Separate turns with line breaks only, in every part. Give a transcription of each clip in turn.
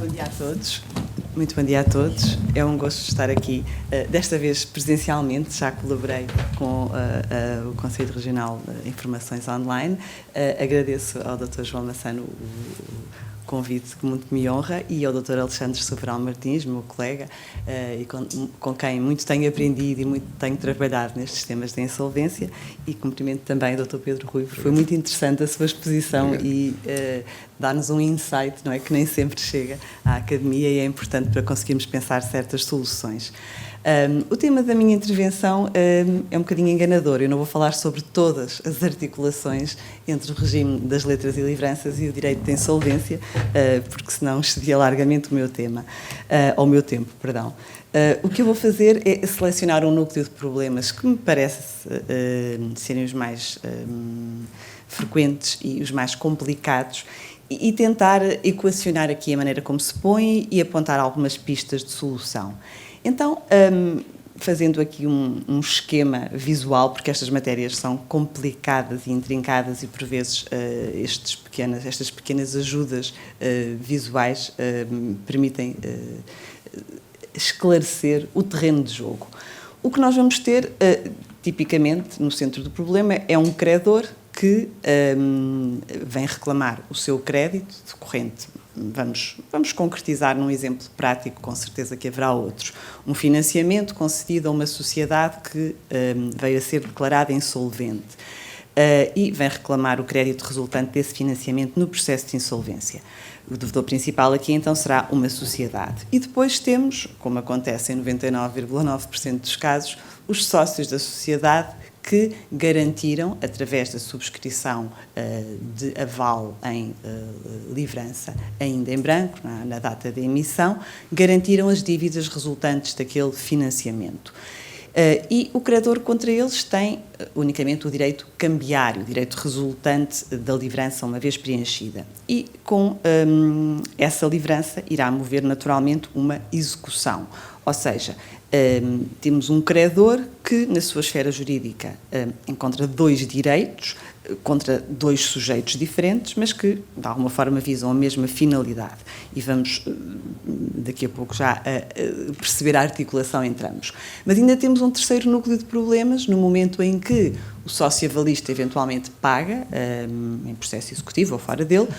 bom dia a todos. Muito bom dia a todos. É um gosto estar aqui, desta vez presencialmente, já colaborei com o Conselho Regional de Informações Online. Agradeço ao Dr. João Massano o convite que muito me honra e ao Dr. Alexandre Sobral Martins, meu colega, e com quem muito tenho aprendido e muito tenho trabalhado nestes temas de insolvência, e cumprimento também o Dr. Pedro Ruivo. Foi muito interessante a sua exposição e dá-nos um insight, não é, que nem sempre chega à academia e é importante para conseguirmos pensar certas soluções. O tema da minha intervenção é um bocadinho enganador. Eu não vou falar sobre todas as articulações entre o regime das letras e livranças e o direito de insolvência, porque senão excedia largamente o meu tema, ou o meu tempo, perdão. O que eu vou fazer é selecionar um núcleo de problemas que me parece serem os mais frequentes e os mais complicados e tentar equacionar aqui a maneira como se põe e apontar algumas pistas de solução. Então, fazendo aqui um esquema visual, porque estas matérias são complicadas e intrincadas e, por vezes, estas pequenas ajudas visuais permitem esclarecer o terreno de jogo. O que nós vamos ter, tipicamente, no centro do problema, é um credor que vem reclamar o seu crédito decorrente. Vamos concretizar num exemplo prático, com certeza que haverá outros. Um financiamento concedido a uma sociedade que veio a ser declarada insolvente e vem reclamar o crédito resultante desse financiamento no processo de insolvência. O devedor principal aqui, então, será uma sociedade. E depois temos, como acontece em 99,9% dos casos, os sócios da sociedade que garantiram, através da subscrição de aval em livrança, ainda em branco, na data de emissão, garantiram as dívidas resultantes daquele financiamento. E o credor contra eles tem unicamente o direito cambiário, o direito resultante da livrança uma vez preenchida. E com essa livrança irá mover naturalmente uma execução, ou seja, temos um credor que, na sua esfera jurídica, encontra dois direitos contra dois sujeitos diferentes, mas que, de alguma forma, visam a mesma finalidade. E vamos, daqui a pouco, já perceber a articulação entre ambos. Mas ainda temos um terceiro núcleo de problemas, no momento em que o sócio avalista eventualmente paga, em processo executivo ou fora dele,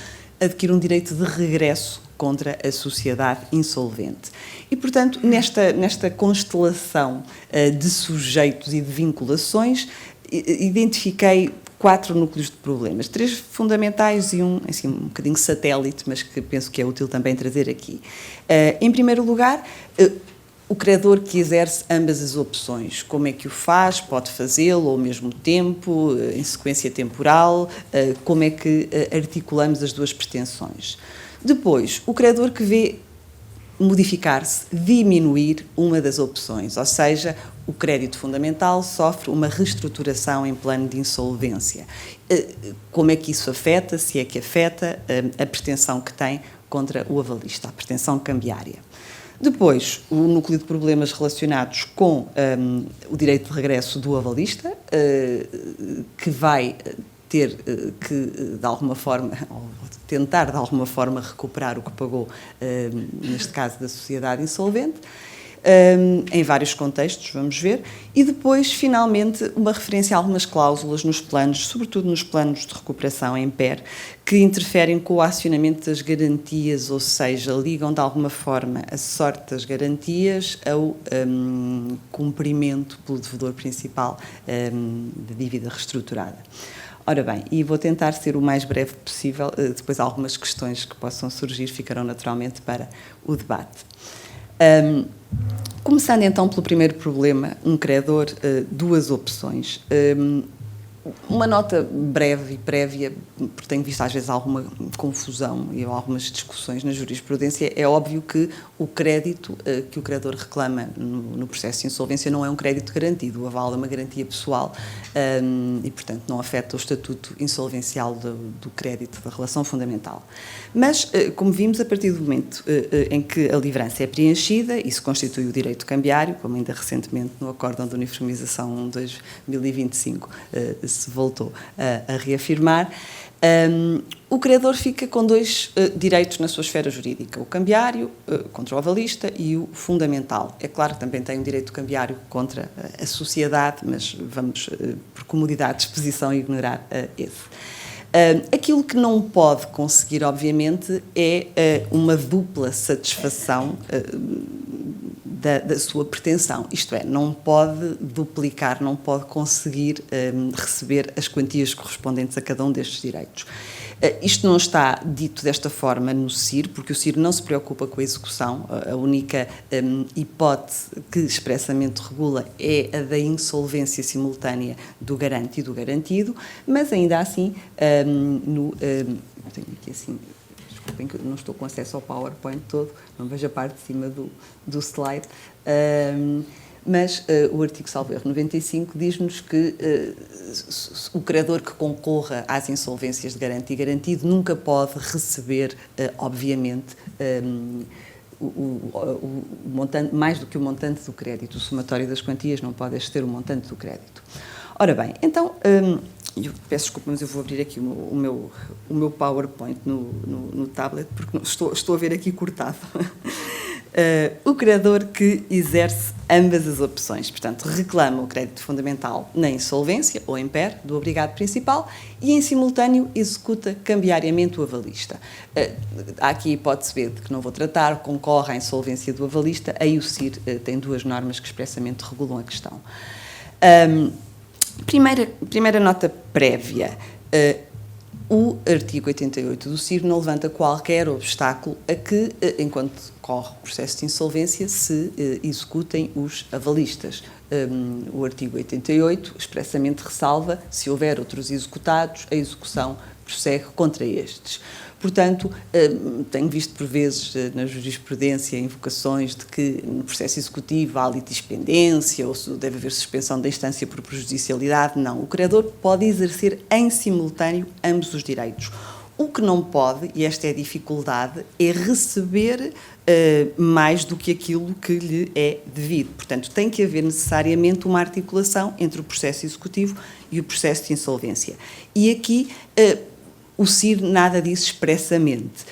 adquire um direito de regresso contra a sociedade insolvente. E, portanto, nesta constelação de sujeitos e de vinculações, identifiquei 4 núcleos de problemas, 3 fundamentais e um, assim, um bocadinho satélite, mas que penso que é útil também trazer aqui. Em primeiro lugar, o credor que exerce ambas as opções, como é que o faz, pode fazê-lo ao mesmo tempo, em sequência temporal, como é que articulamos as duas pretensões. Depois, o credor que vê modificar-se, diminuir uma das opções, ou seja, o crédito fundamental sofre uma reestruturação em plano de insolvência. Como é que isso afeta, se é que afeta, a pretensão que tem contra o avalista, a pretensão cambiária. Depois, o núcleo de problemas relacionados com o direito de regresso do avalista, que vai ter que, de alguma forma, ou tentar, de alguma forma, recuperar o que pagou, neste caso da sociedade insolvente, em vários contextos, vamos ver, e depois, finalmente, uma referência a algumas cláusulas nos planos, sobretudo nos planos de recuperação em PER, que interferem com o acionamento das garantias, ou seja, ligam de alguma forma a sorte das garantias ao cumprimento pelo devedor principal da dívida reestruturada. Ora bem, e vou tentar ser o mais breve possível, depois algumas questões que possam surgir ficarão naturalmente para o debate. Começando então pelo primeiro problema, um credor, duas opções. Uma nota breve e prévia, porque tenho visto às vezes alguma confusão e algumas discussões na jurisprudência. É óbvio que o crédito que o credor reclama no processo de insolvência não é um crédito garantido, o aval é uma garantia pessoal e, portanto, não afeta o estatuto insolvencial do crédito, da relação fundamental. Mas, como vimos, a partir do momento em que a livrança é preenchida, isso constitui o direito cambiário, como ainda recentemente no Acórdão de Uniformização 2025 se voltou a reafirmar, O credor fica com dois direitos na sua esfera jurídica, o cambiário contra o avalista e o fundamental. É claro que também tem o direito cambiário contra a sociedade, mas vamos, por comodidade de exposição, ignorar esse. Aquilo que não pode conseguir, obviamente, é uma dupla satisfação da sua pretensão, isto é, não pode duplicar, não pode conseguir receber as quantias correspondentes a cada um destes direitos. Isto não está dito desta forma no CIR, porque o CIR não se preocupa com a execução, a única hipótese que expressamente regula é a da insolvência simultânea do garante e do garantido, mas ainda assim, tenho aqui assim, desculpem que eu não estou com acesso ao PowerPoint todo, não vejo a parte de cima do slide, mas o artigo salvo erro 95 diz-nos que o credor que concorra às insolvências de garante e garantido nunca pode receber, obviamente, o montante, mais do que o montante do crédito. O somatório das quantias não pode exceder o montante do crédito. Ora bem, então, eu peço desculpa, mas eu vou abrir aqui o meu PowerPoint no tablet, porque estou a ver aqui cortado. O credor que exerce ambas as opções, portanto, reclama o crédito fundamental na insolvência ou em PER do obrigado principal e, em simultâneo, executa cambiariamente o avalista. Há aqui a hipótese B de que não vou tratar, concorre à insolvência do avalista, aí o CIR tem duas normas que expressamente regulam a questão. Primeira nota prévia. O artigo 88 do CIR não levanta qualquer obstáculo a que, enquanto corre o processo de insolvência, se executem os avalistas. O artigo 88 expressamente ressalva, se houver outros executados, a execução prossegue contra estes. Portanto, tenho visto por vezes na jurisprudência invocações de que no processo executivo há litispendência ou deve haver suspensão da instância por prejudicialidade. Não, o credor pode exercer em simultâneo ambos os direitos. O que não pode, e esta é a dificuldade, é receber mais do que aquilo que lhe é devido. Portanto, tem que haver necessariamente uma articulação entre o processo executivo e o processo de insolvência. E aqui o CIR nada diz expressamente.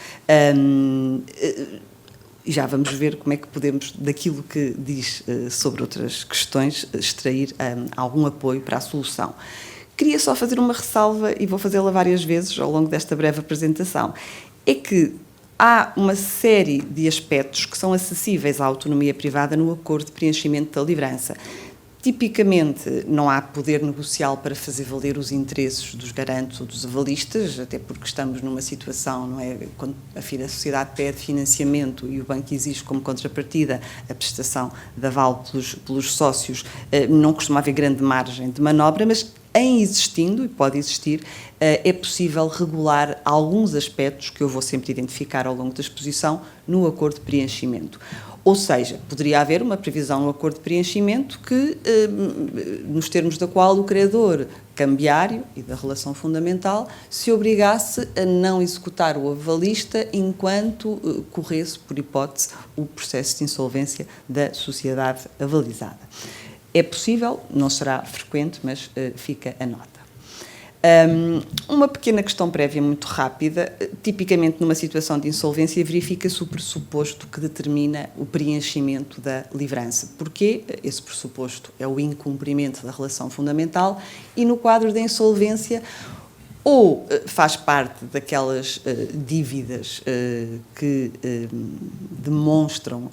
Já vamos ver como é que podemos, daquilo que diz sobre outras questões, extrair algum apoio para a solução. Queria só fazer uma ressalva, e vou fazê-la várias vezes ao longo desta breve apresentação, é que há uma série de aspectos que são acessíveis à autonomia privada no acordo de preenchimento da livrança. Tipicamente, não há poder negocial para fazer valer os interesses dos garantes ou dos avalistas, até porque estamos numa situação, não é? Quando a sociedade pede financiamento e o banco exige como contrapartida a prestação de aval pelos sócios, não costuma haver grande margem de manobra, mas em existindo, e pode existir, é possível regular alguns aspectos que eu vou sempre identificar ao longo da exposição no acordo de preenchimento. Ou seja, poderia haver uma previsão no acordo de preenchimento que, nos termos da qual o credor cambiário e da relação fundamental se obrigasse a não executar o avalista enquanto corresse, por hipótese, o processo de insolvência da sociedade avalizada. É possível, não será frequente, mas fica a nota. Uma pequena questão prévia muito rápida. Tipicamente numa situação de insolvência verifica-se o pressuposto que determina o preenchimento da livrança. Porquê? Esse pressuposto é o incumprimento da relação fundamental e no quadro da insolvência ou faz parte daquelas dívidas que demonstram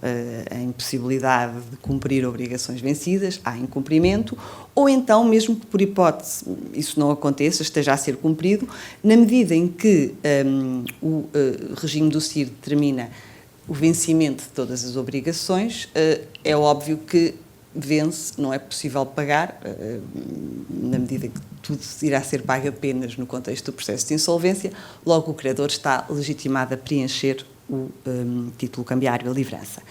a impossibilidade de cumprir obrigações vencidas, há incumprimento, ou então, mesmo que por hipótese isso não aconteça, esteja a ser cumprido, na medida em que o regime do CIR determina o vencimento de todas as obrigações, é óbvio que vence, não é possível pagar, na medida que tudo irá ser pago apenas no contexto do processo de insolvência, logo o credor está legitimado a preencher o título cambiário, a livrança.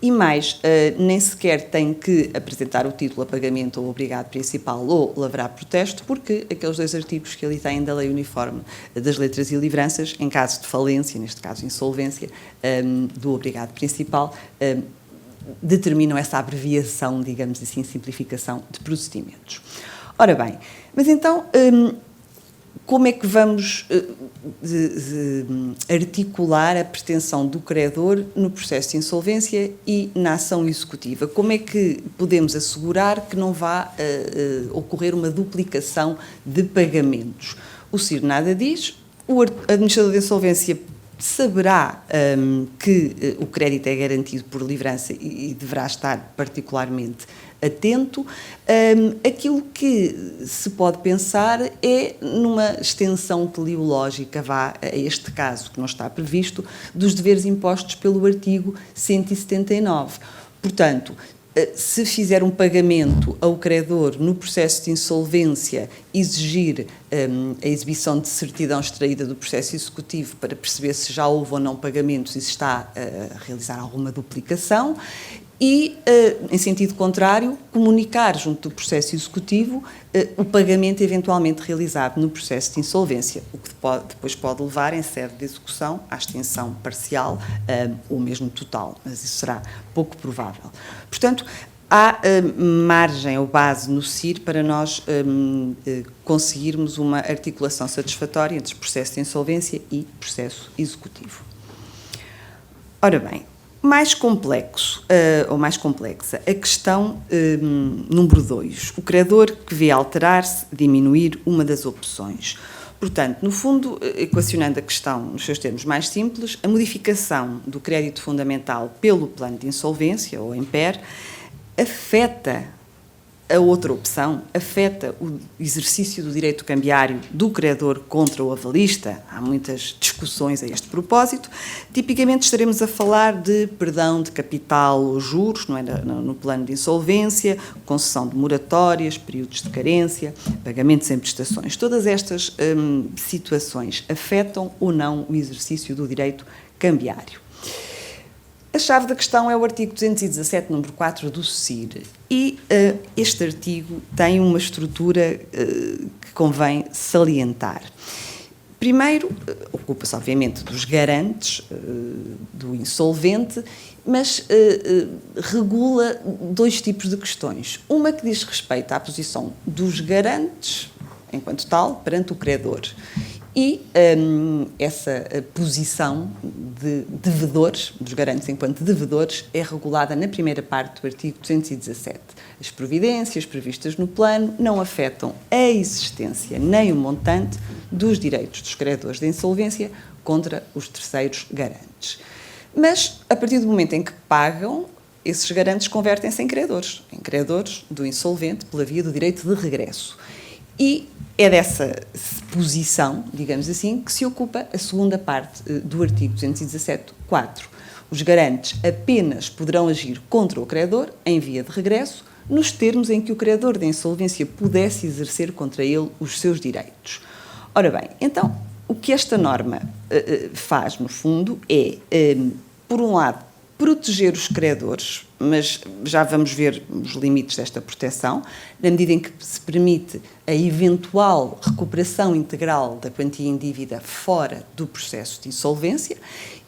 E mais, nem sequer tem que apresentar o título a pagamento ou obrigado principal ou lavrar protesto, porque aqueles dois artigos que ali têm da Lei Uniforme das Letras e Livranças, em caso de falência, neste caso insolvência, do obrigado principal, determinam essa abreviação, digamos assim, simplificação de procedimentos. Ora bem, mas então, como é que vamos articular a pretensão do credor no processo de insolvência e na ação executiva? Como é que podemos assegurar que não vá ocorrer uma duplicação de pagamentos? O CIR nada diz, o administrador de insolvência saberá que o crédito é garantido por livrança e deverá estar particularmente atento. Aquilo que se pode pensar é numa extensão teleológica, a este caso, que não está previsto, dos deveres impostos pelo artigo 179. Portanto, se fizer um pagamento ao credor no processo de insolvência, exigir a exibição de certidão extraída do processo executivo para perceber se já houve ou não pagamentos e se está a realizar alguma duplicação, e, em sentido contrário, comunicar junto do processo executivo o pagamento eventualmente realizado no processo de insolvência, o que depois pode levar, em sede de execução, à extinção parcial ou mesmo total, mas isso será pouco provável. Portanto, há margem ou base no CIR para nós conseguirmos uma articulação satisfatória entre processo de insolvência e processo executivo. Ora bem, mais complexo, ou mais complexa, a questão número 2, o credor que vê alterar-se, diminuir uma das opções. Portanto, no fundo, equacionando a questão nos seus termos mais simples, a modificação do crédito fundamental pelo plano de insolvência, ou EMPER, afeta a outra opção, afeta o exercício do direito cambiário do credor contra o avalista. Há muitas discussões a este propósito. Tipicamente estaremos a falar de perdão de capital ou juros, não é, no plano de insolvência, concessão de moratórias, períodos de carência, pagamentos em prestações. Todas estas situações afetam ou não o exercício do direito cambiário. A chave da questão é o artigo 217, número 4 do CIR, e este artigo tem uma estrutura que convém salientar. Primeiro, ocupa-se obviamente dos garantes do insolvente, mas regula dois tipos de questões. Uma que diz respeito à posição dos garantes, enquanto tal, perante o credor. E essa posição de devedores, dos garantes enquanto devedores, é regulada na primeira parte do artigo 217. As providências previstas no plano não afetam a existência nem o montante dos direitos dos credores de insolvência contra os terceiros garantes. Mas, a partir do momento em que pagam, esses garantes convertem-se em credores do insolvente pela via do direito de regresso. E é dessa posição, digamos assim, que se ocupa a segunda parte do artigo 217.4. Os garantes apenas poderão agir contra o credor, em via de regresso, nos termos em que o credor da insolvência pudesse exercer contra ele os seus direitos. Ora bem, então, o que esta norma faz, no fundo, é, por um lado, proteger os credores, mas já vamos ver os limites desta proteção, na medida em que se permite a eventual recuperação integral da quantia em dívida fora do processo de insolvência,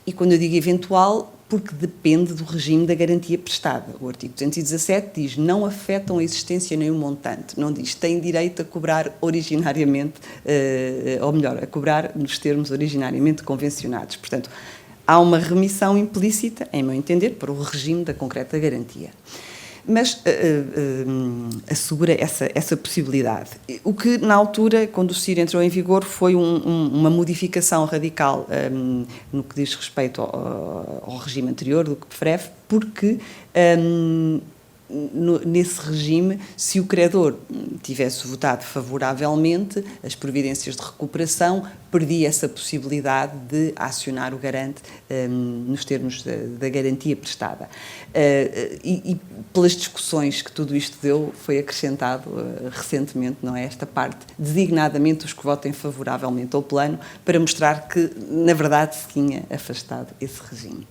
e quando eu digo eventual, porque depende do regime da garantia prestada. O artigo 217 diz não afetam a existência nem o montante, não diz tem direito a cobrar originariamente, ou melhor, a cobrar nos termos originariamente convencionados. Portanto, há uma remissão implícita, em meu entender, para o regime da concreta garantia. Mas assegura essa possibilidade. O que, na altura, quando o CIR entrou em vigor, foi uma modificação radical no que diz respeito ao regime anterior, do CPFREF, porque nesse regime, se o credor tivesse votado favoravelmente, as providências de recuperação perdia essa possibilidade de acionar o garante nos termos da garantia prestada. E pelas discussões que tudo isto deu, foi acrescentado recentemente, não é, esta parte, designadamente os que votem favoravelmente ao plano, para mostrar que, na verdade, se tinha afastado esse regime.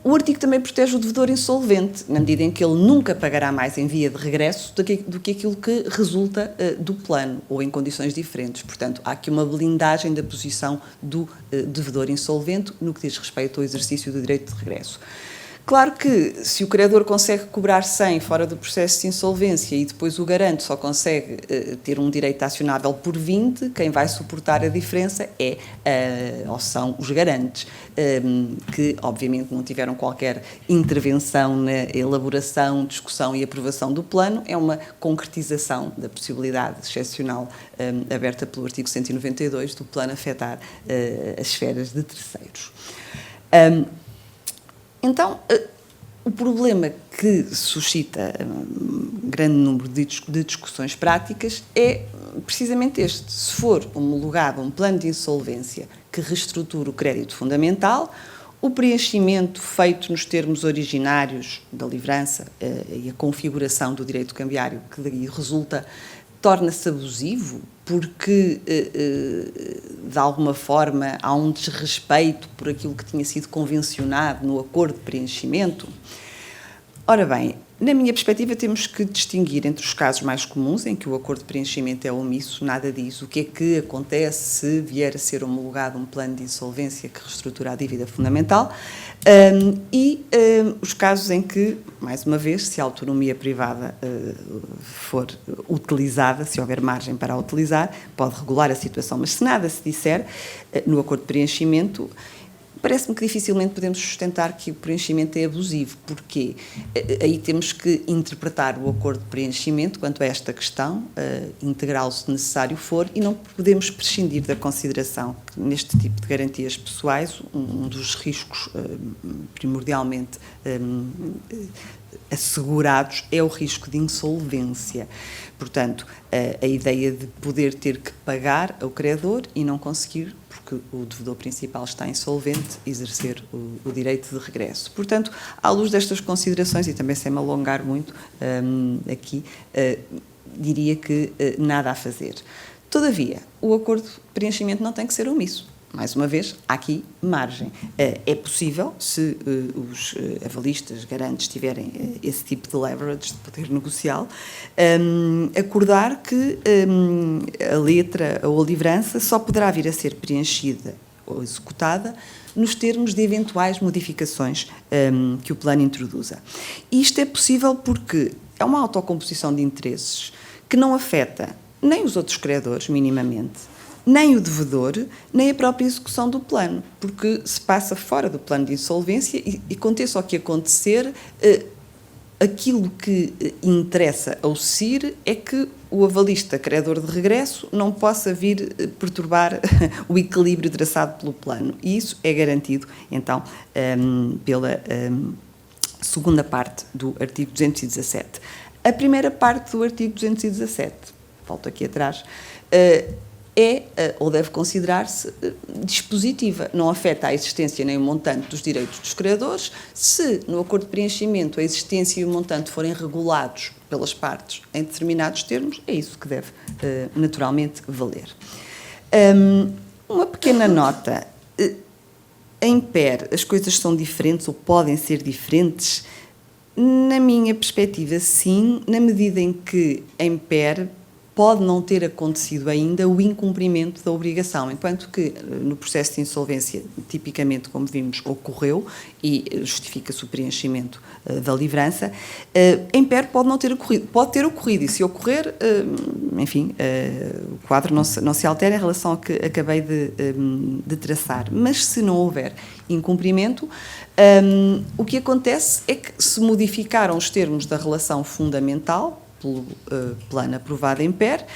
O artigo também protege o devedor insolvente, na medida em que ele nunca pagará mais em via de regresso do que aquilo que resulta do plano, ou em condições diferentes. Portanto, há aqui uma blindagem da posição do devedor insolvente no que diz respeito ao exercício do direito de regresso. Claro que se o credor consegue cobrar 100 fora do processo de insolvência e depois o garante só consegue ter um direito acionável por 20, quem vai suportar a diferença ou são os garantes, que obviamente não tiveram qualquer intervenção na elaboração, discussão e aprovação do plano. É uma concretização da possibilidade excepcional aberta pelo artigo 192 do plano afetar as esferas de terceiros. Então, o problema que suscita um grande número de discussões práticas é precisamente este. Se for homologado um plano de insolvência que reestrutura o crédito fundamental, o preenchimento feito nos termos originários da livrança e a configuração do direito cambiário que daí resulta torna-se abusivo porque, de alguma forma, há um desrespeito por aquilo que tinha sido convencionado no acordo de preenchimento. Ora bem, na minha perspectiva, temos que distinguir entre os casos mais comuns, em que o acordo de preenchimento é omisso, nada diz. O que é que acontece se vier a ser homologado um plano de insolvência que reestrutura a dívida fundamental, e os casos em que, mais uma vez, se a autonomia privada for utilizada, se houver margem para a utilizar, pode regular a situação. Mas se nada se disser no acordo de preenchimento, parece-me que dificilmente podemos sustentar que o preenchimento é abusivo. Porquê? Aí temos que interpretar o acordo de preenchimento quanto a esta questão, integrá-lo se necessário for, e não podemos prescindir da consideração que neste tipo de garantias pessoais, um dos riscos primordialmente assegurados é o risco de insolvência. Portanto, a ideia de poder ter que pagar ao credor e não conseguir, porque o devedor principal está insolvente, exercer o direito de regresso. Portanto, à luz destas considerações, e também sem me alongar muito aqui, diria que nada a fazer. Todavia, o acordo de preenchimento não tem que ser omisso. Mais uma vez, há aqui margem. É possível, se os avalistas, garantes, tiverem esse tipo de leverage, de poder negocial, acordar que a letra ou a livrança só poderá vir a ser preenchida ou executada nos termos de eventuais modificações que o plano introduza. E isto é possível porque é uma autocomposição de interesses que não afeta nem os outros credores, minimamente, nem o devedor, nem a própria execução do plano, porque se passa fora do plano de insolvência e aconteça o que acontecer, aquilo que interessa ao CIR é que o avalista credor de regresso não possa vir perturbar o equilíbrio traçado pelo plano. E isso é garantido, então, pela segunda parte do artigo 217. A primeira parte do artigo 217, volto aqui atrás, ou deve considerar-se dispositiva, não afeta a existência nem o montante dos direitos dos credores. Se, no acordo de preenchimento, a existência e o montante forem regulados pelas partes em determinados termos, é isso que deve, naturalmente, valer. Uma pequena nota. Em PER, as coisas são diferentes ou podem ser diferentes? Na minha perspectiva, sim, na medida em que, em PER, pode não ter acontecido ainda o incumprimento da obrigação, enquanto que no processo de insolvência, tipicamente, como vimos, ocorreu e justifica-se o preenchimento da livrança. Em PER pode não ter ocorrido, pode ter ocorrido, e se ocorrer, enfim, o quadro não se altera em relação ao que acabei de traçar. Mas se não houver incumprimento, o que acontece é que se modificaram os termos da relação fundamental pelo plano aprovado em PER,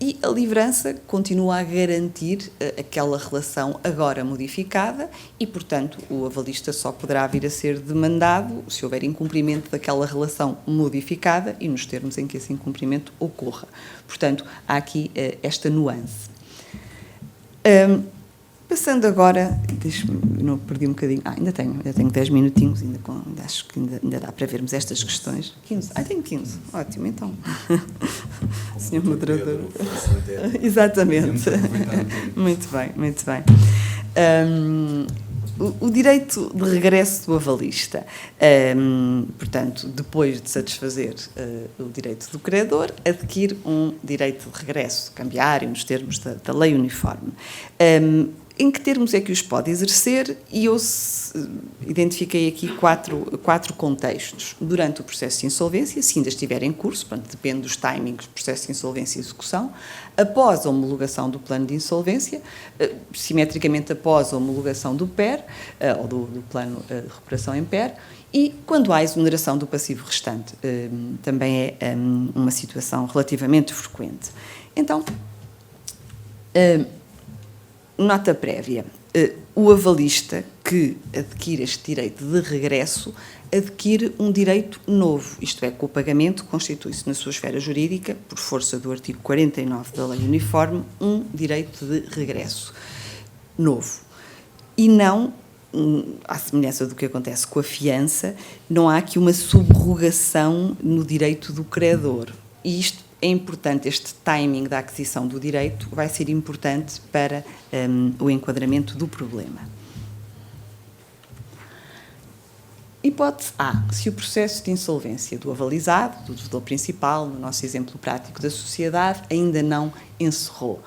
e a livrança continua a garantir aquela relação agora modificada e, portanto, o avalista só poderá vir a ser demandado se houver incumprimento daquela relação modificada e nos termos em que esse incumprimento ocorra. Portanto, há aqui esta nuance. Passando agora, não perdi um bocadinho, ainda tenho 10 minutinhos, acho que ainda dá para vermos estas questões. 15, tenho 15, ótimo, então. Senhor moderador. Exatamente. Muito bem, muito bem. O direito de regresso do avalista, portanto, depois de satisfazer o direito do credor, adquire um direito de regresso cambiário nos termos da lei uniforme. Em que termos é que os pode exercer? E eu identifiquei aqui quatro contextos. Durante o processo de insolvência, se ainda estiver em curso, portanto, depende dos timings do processo de insolvência e execução, após a homologação do plano de insolvência, simetricamente após a homologação do PER, ou do plano de recuperação em PER, e quando há a exoneração do passivo restante, também é uma situação relativamente frequente. Então, nota prévia. O avalista que adquire este direito de regresso adquire um direito novo, isto é, que o pagamento constitui-se na sua esfera jurídica, por força do artigo 49 da Lei Uniforme, um direito de regresso novo. E não, à semelhança do que acontece com a fiança, não há aqui uma subrogação no direito do credor. E isto é importante, este timing da aquisição do direito vai ser importante para o enquadramento do problema. Hipótese A. Se o processo de insolvência do avalizado, do devedor principal, no nosso exemplo prático da sociedade, ainda não encerrou.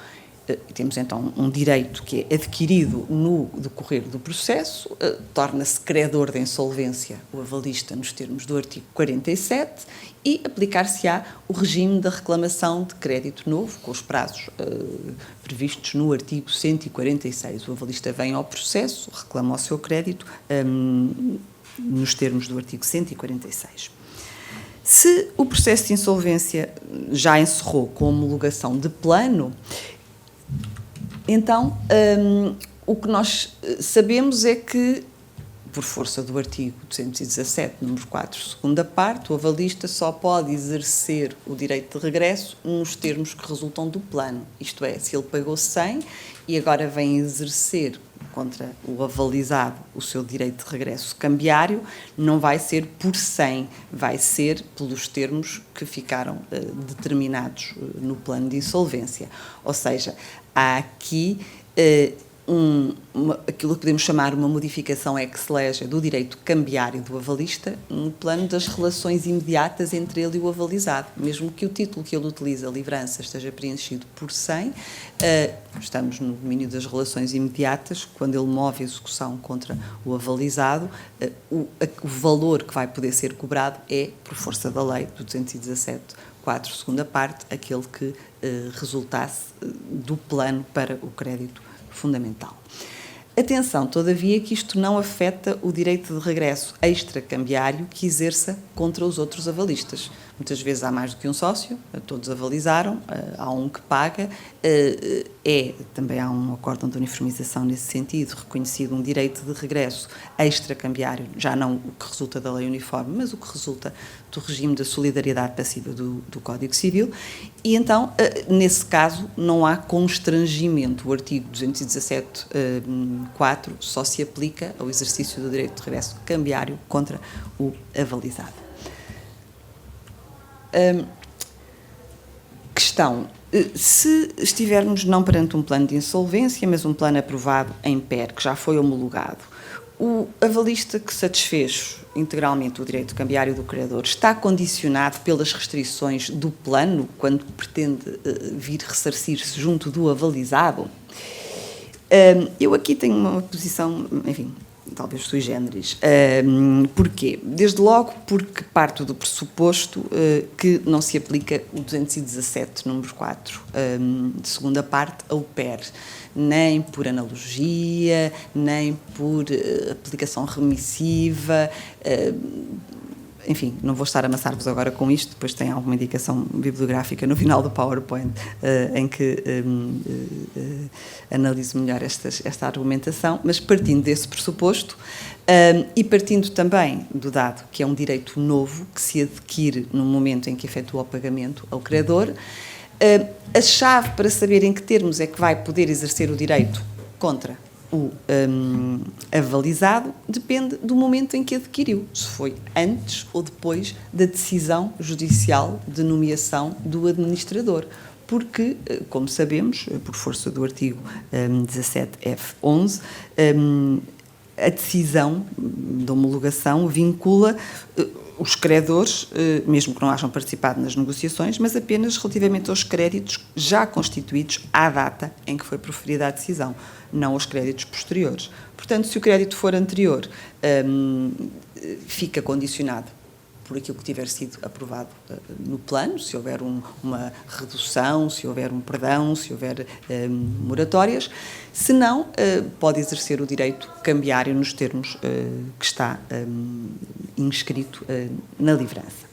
Temos então um direito que é adquirido no decorrer do processo, torna-se credor da insolvência o avalista nos termos do artigo 47 e aplicar-se-á o regime da reclamação de crédito novo, com os prazos previstos no artigo 146. O avalista vem ao processo, reclama o seu crédito nos termos do artigo 146. Se o processo de insolvência já encerrou com homologação de plano, então, o que nós sabemos é que, por força do artigo 217, número 4, segunda parte, o avalista só pode exercer o direito de regresso nos termos que resultam do plano. Isto é, se ele pagou 100 e agora vem exercer contra o avalizado o seu direito de regresso cambiário, não vai ser por 100, vai ser pelos termos que ficaram determinados no plano de insolvência. Ou seja, há aqui aquilo que podemos chamar uma modificação ex lege do direito cambiário do avalista no plano das relações imediatas entre ele e o avalizado. Mesmo que o título que ele utiliza, a livrança, esteja preenchido por 100, estamos no domínio das relações imediatas, quando ele move a execução contra o avalizado, o valor que vai poder ser cobrado é, por força da lei, do 217, 4, segunda parte, aquele que resultasse do plano para o crédito fundamental. Atenção, todavia, que isto não afeta o direito de regresso extracambiário que exerça contra os outros avalistas. Muitas vezes há mais do que um sócio, todos avalizaram, há um que paga, também há um acórdão de uniformização nesse sentido, reconhecido um direito de regresso extracambiário, já não o que resulta da lei uniforme, mas o que resulta do regime da solidariedade passiva do Código Civil, e então, nesse caso, não há constrangimento. O artigo 217, 4, só se aplica ao exercício do direito de regresso cambiário contra o avalizado. Questão: se estivermos não perante um plano de insolvência, mas um plano aprovado em PER, que já foi homologado, o avalista que satisfez integralmente o direito cambiário do credor está condicionado pelas restrições do plano quando pretende vir ressarcir-se junto do avalizado? Eu aqui tenho uma posição, enfim, talvez sui generis. Porquê? Desde logo porque parto do pressuposto que não se aplica o 217, número 4, de segunda parte, ao PER, nem por analogia, nem por aplicação remissiva, enfim, não vou estar a amassar-vos agora com isto, depois tem alguma indicação bibliográfica no final do PowerPoint em que analiso melhor esta argumentação, mas partindo desse pressuposto e partindo também do dado que é um direito novo que se adquire no momento em que efetua o pagamento ao credor, a chave para saber em que termos é que vai poder exercer o direito contra o avalizado depende do momento em que adquiriu, se foi antes ou depois da decisão judicial de nomeação do administrador. Porque, como sabemos, por força do artigo 17F11, a decisão de homologação vincula os credores, mesmo que não hajam participado nas negociações, mas apenas relativamente aos créditos já constituídos à data em que foi proferida a decisão, não aos créditos posteriores. Portanto, se o crédito for anterior, fica condicionado por aquilo que tiver sido aprovado no plano, se houver uma redução, se houver um perdão, se houver moratórias. Se não, pode exercer o direito cambiário nos termos que está inscrito na livrança.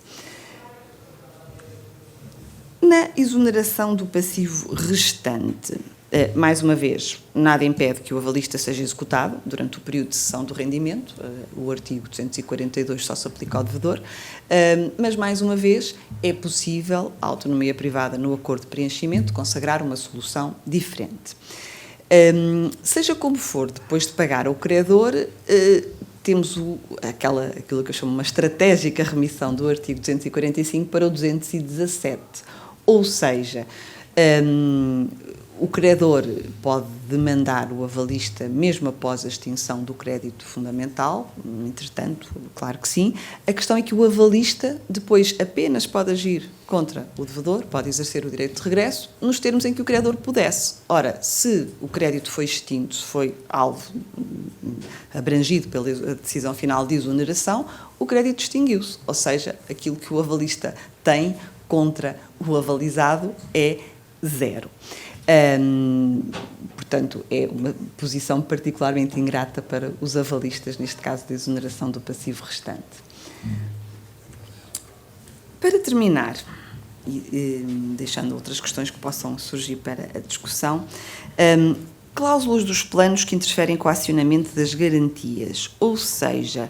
Na exoneração do passivo restante, mais uma vez, nada impede que o avalista seja executado durante o período de cessão do rendimento, o artigo 242 só se aplica ao devedor, mas, mais uma vez, é possível a autonomia privada no acordo de preenchimento consagrar uma solução diferente. Seja como for, depois de pagar ao credor, temos aquilo que eu chamo uma estratégica remissão do artigo 245 para o 217, ou seja, o credor pode demandar o avalista mesmo após a extinção do crédito fundamental, entretanto, claro que sim. A questão é que o avalista depois apenas pode agir contra o devedor, pode exercer o direito de regresso, nos termos em que o credor pudesse. Ora, se o crédito foi extinto, se foi alvo abrangido pela decisão final de exoneração, o crédito extinguiu-se, ou seja, aquilo que o avalista tem contra o avalizado é zero. Portanto, é uma posição particularmente ingrata para os avalistas, neste caso de exoneração do passivo restante. Para terminar, e deixando outras questões que possam surgir para a discussão, cláusulas dos planos que interferem com o acionamento das garantias, ou seja,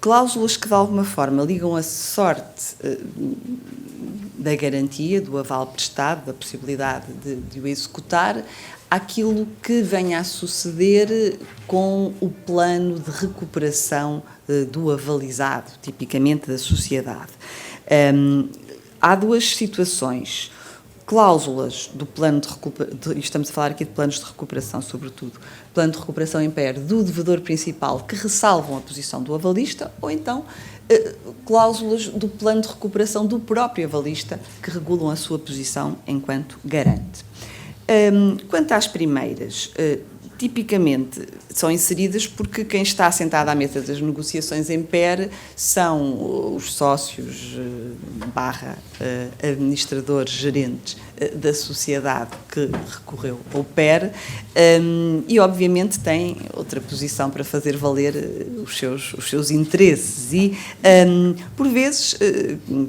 cláusulas que de alguma forma ligam a sorte da garantia, do aval prestado, da possibilidade de o executar, àquilo que venha a suceder com o plano de recuperação do avalizado, tipicamente da sociedade. Há duas situações. Cláusulas do plano de recuperação, estamos a falar aqui de planos de recuperação, sobretudo, plano de recuperação império do devedor principal que ressalvam a posição do avalista, ou então cláusulas do plano de recuperação do próprio avalista que regulam a sua posição enquanto garante. Quanto às primeiras, tipicamente são inseridas porque quem está sentado à mesa das negociações em PER são os sócios / administradores, gerentes da sociedade que recorreu ao PER e obviamente têm outra posição para fazer valer os seus interesses e por vezes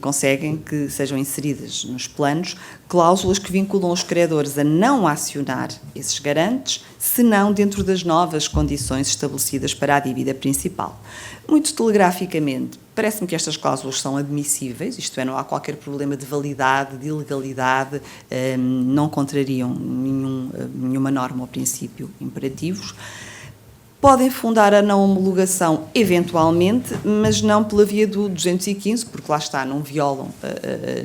conseguem que sejam inseridas nos planos cláusulas que vinculam os credores a não acionar esses garantes, senão dentro das novas condições estabelecidas para a dívida principal. Muito telegraficamente, parece-me que estas cláusulas são admissíveis, isto é, não há qualquer problema de validade, de ilegalidade, não contrariam nenhuma norma ou princípio imperativos. Podem fundar a não homologação eventualmente, mas não pela via do 215, porque lá está, não violam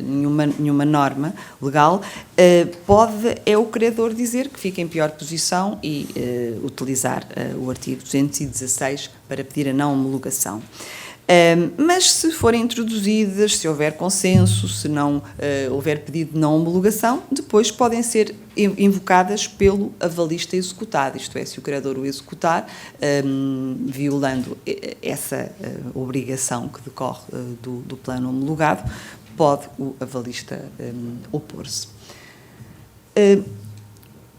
nenhuma norma legal. É o credor dizer que fica em pior posição e utilizar o artigo 216 para pedir a não homologação. Mas se forem introduzidas, se houver consenso, se não houver pedido de não homologação, depois podem ser invocadas pelo avalista executado, isto é, se o credor o executar, violando essa obrigação que decorre do plano homologado, pode o avalista opor-se.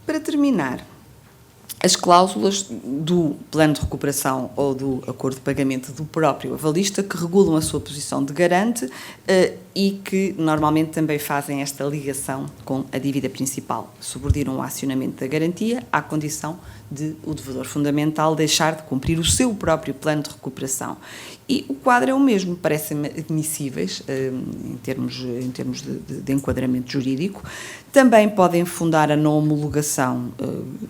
Para terminar, as cláusulas do plano de recuperação ou do acordo de pagamento do próprio avalista que regulam a sua posição de garante e que normalmente também fazem esta ligação com a dívida principal, subordinam o acionamento da garantia à condição de o devedor fundamental deixar de cumprir o seu próprio plano de recuperação. E o quadro é o mesmo, parecem-me admissíveis em termos de enquadramento jurídico. Também podem fundar a não homologação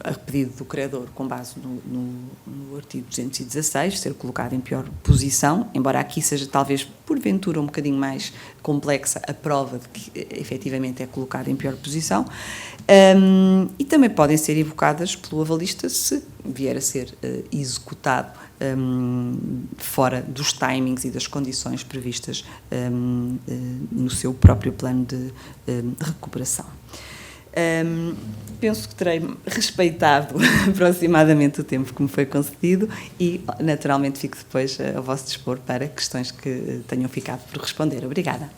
a pedido do credor com base no artigo 216, ser colocado em pior posição, embora aqui seja talvez por porventura um bocadinho mais complexa, a prova de que efetivamente é colocado em pior posição, e também podem ser evocadas pelo avalista se vier a ser executado fora dos timings e das condições previstas no seu próprio plano de recuperação. Penso que terei respeitado aproximadamente o tempo que me foi concedido e, naturalmente, fico depois ao vosso dispor para questões que tenham ficado por responder. Obrigada.